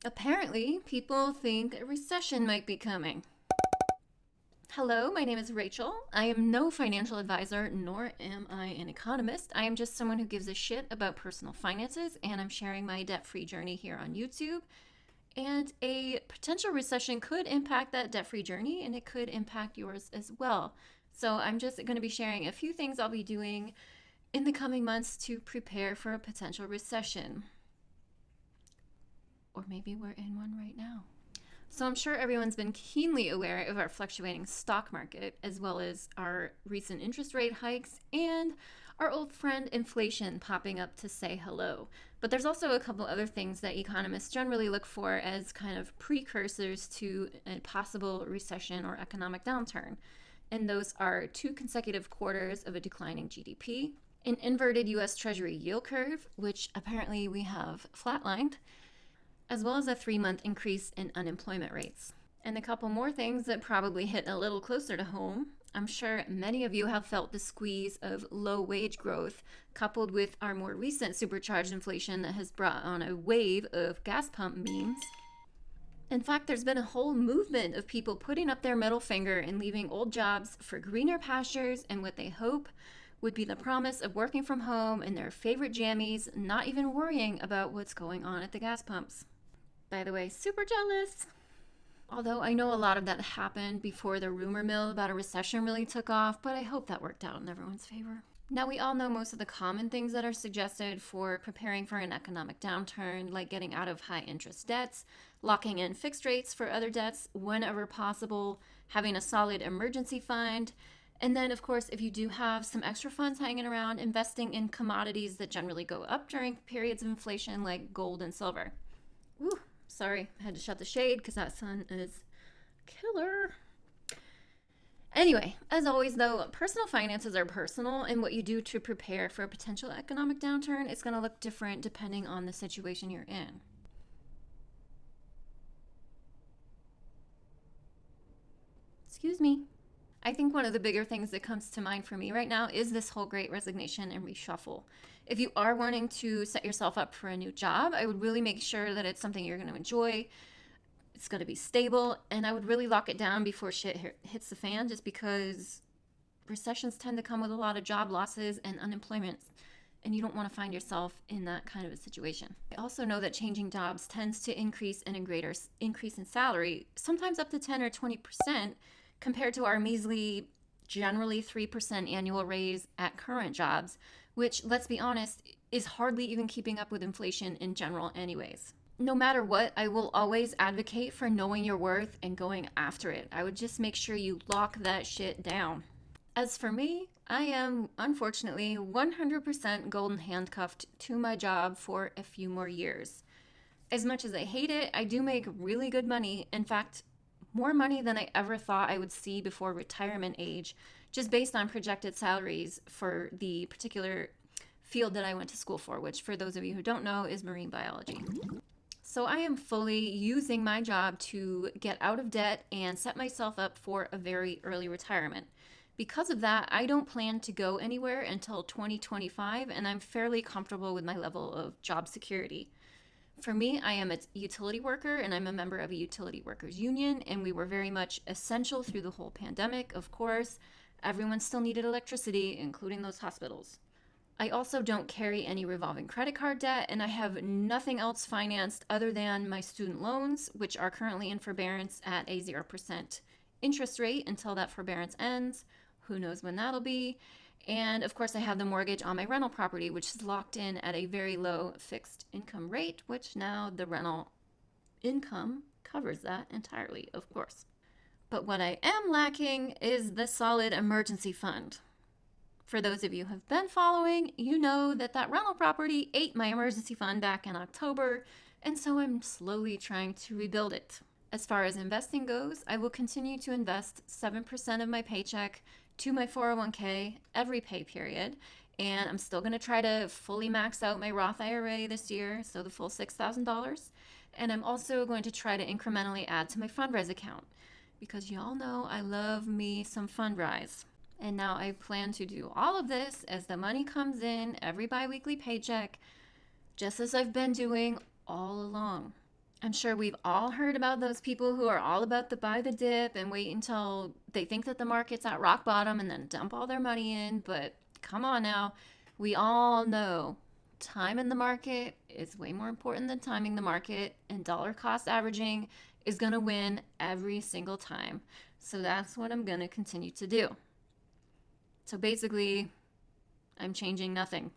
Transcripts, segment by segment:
Apparently, people think a recession might be coming. Hello, my name is Rachel. I am no financial advisor, nor am I an economist. I am just someone who gives a shit about personal finances, and I'm sharing my debt-free journey here on YouTube. And a potential recession could impact that debt-free journey, and it could impact yours as well. So I'm just going to be sharing a few things I'll be doing in the coming months to prepare for a potential recession. Or maybe we're in one right now. So I'm sure everyone's been keenly aware of our fluctuating stock market, as well as our recent interest rate hikes and our old friend inflation popping up to say hello. But there's also a couple other things that economists generally look for as kind of precursors to a possible recession or economic downturn. And those are 2 consecutive quarters of a declining GDP, an inverted US Treasury yield curve, which apparently we have flatlined, as well as a 3-month increase in unemployment rates. And a couple more things that probably hit a little closer to home. I'm sure many of you have felt the squeeze of low wage growth, coupled with our more recent supercharged inflation that has brought on a wave of gas pump memes. In fact, there's been a whole movement of people putting up their middle finger and leaving old jobs for greener pastures and what they hope would be the promise of working from home in their favorite jammies, not even worrying about what's going on at the gas pumps. By the way, super jealous. Although I know a lot of that happened before the rumor mill about a recession really took off, but I hope that worked out in everyone's favor. Now, we all know most of the common things that are suggested for preparing for an economic downturn, like getting out of high interest debts, locking in fixed rates for other debts whenever possible, having a solid emergency fund, and then, of course, if you do have some extra funds hanging around, investing in commodities that generally go up during periods of inflation, like gold and silver. Ooh. Sorry, I had to shut the shade because that sun is killer. Anyway, as always though, personal finances are personal, and what you do to prepare for a potential economic downturn is going to look different depending on the situation you're in. Excuse me. I think one of the bigger things that comes to mind for me right now is this whole great resignation and reshuffle. If you are wanting to set yourself up for a new job, I would really make sure that it's something you're going to enjoy. It's going to be stable, and I would really lock it down before shit hits the fan, just because recessions tend to come with a lot of job losses and unemployment, and you don't want to find yourself in that kind of a situation. I also know that changing jobs tends to increase in a greater increase in salary, sometimes up to 10 or 20%, compared to our measly, generally 3% annual raise at current jobs, which, let's be honest, is hardly even keeping up with inflation in general anyways. No matter what, I will always advocate for knowing your worth and going after it. I would just make sure you lock that shit down. As for me, I am, unfortunately, 100% golden handcuffed to my job for a few more years. As much as I hate it, I do make really good money. In fact, more money than I ever thought I would see before retirement age, just based on projected salaries for the particular field that I went to school for, which, for those of you who don't know, is marine biology. So I am fully using my job to get out of debt and set myself up for a very early retirement. Because of that, I don't plan to go anywhere until 2025, and I'm fairly comfortable with my level of job security. For me, I am a utility worker, and I'm a member of a utility workers union, and we were very much essential through the whole pandemic, of course. Everyone still needed electricity, including those hospitals. I also don't carry any revolving credit card debt, and I have nothing else financed other than my student loans, which are currently in forbearance at a 0% interest rate until that forbearance ends. Who knows when that'll be? And of course, I have the mortgage on my rental property, which is locked in at a very low fixed income rate, which now the rental income covers that entirely, of course. But what I am lacking is the solid emergency fund. For those of you who have been following, you know that rental property ate my emergency fund back in October, and so I'm slowly trying to rebuild it. As far as investing goes, I will continue to invest 7% of my paycheck to my 401k every pay period, and I'm still going to try to fully max out my Roth IRA this year, so the full $6,000, and I'm also going to try to incrementally add to my FundRise account, because y'all know I love me some FundRise. And now I plan to do all of this as the money comes in every bi-weekly paycheck, just as I've been doing all along. I'm sure we've all heard about those people who are all about the buy the dip and wait until they think that the market's at rock bottom and then dump all their money in. But come on now, we all know time in the market is way more important than timing the market, and dollar cost averaging is going to win every single time. So that's what I'm going to continue to do. So basically, I'm changing nothing.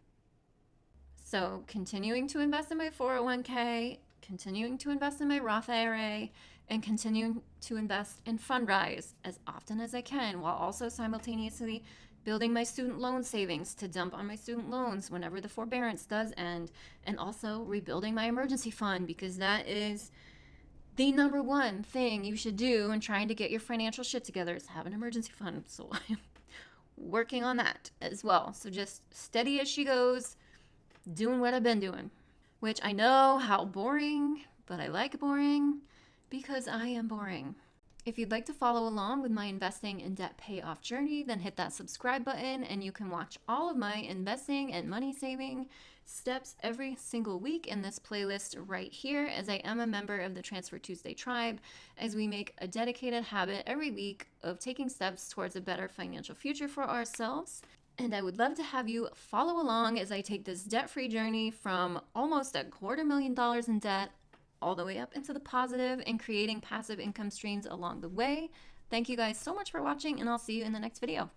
So continuing to invest in my 401k, continuing to invest in my Roth IRA, and continuing to invest in FundRise as often as I can, while also simultaneously building my student loan savings to dump on my student loans whenever the forbearance does end, and also rebuilding my emergency fund, because that is the number one thing you should do when trying to get your financial shit together, is have an emergency fund. So I'm working on that as well. So just steady as she goes, doing what I've been doing, which I know how boring, but I like boring because I am boring. If you'd like to follow along with my investing and debt payoff journey, then hit that subscribe button and you can watch all of my investing and money saving steps every single week in this playlist right here, as I am a member of the Transfer Tuesday tribe, as we make a dedicated habit every week of taking steps towards a better financial future for ourselves. And I would love to have you follow along as I take this debt-free journey from almost $250,000 in debt all the way up into the positive and creating passive income streams along the way. Thank you guys so much for watching, and I'll see you in the next video.